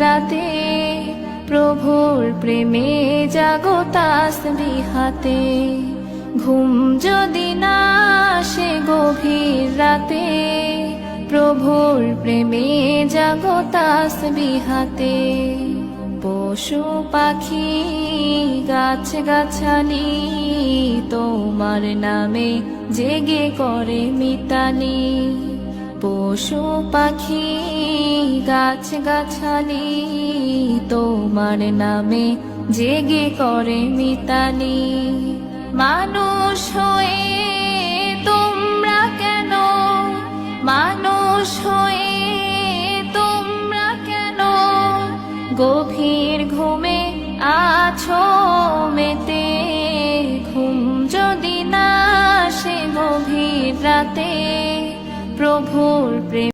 রাতে প্রভুর প্রেমে জাগো তাসবিহাতে। ঘুম যদি না আসে গভীর রাতে প্রভুর প্রেমে জাগো তাসবিহাতে। পশু পাখি গাছ গাছালি তোমার নামে জেগে করে মিতালি। পশু পাখি গাছ গাছালি তোমার নামে জেগে করে মিতালি। মানুষ হয়ে তোমরা কেন, মানুষ হয়ে তোমরা কেন গভীর ঘুমে আছো মেতে। ঘুম যদি না আসে গভীর রাতে প্রভুর প্রেম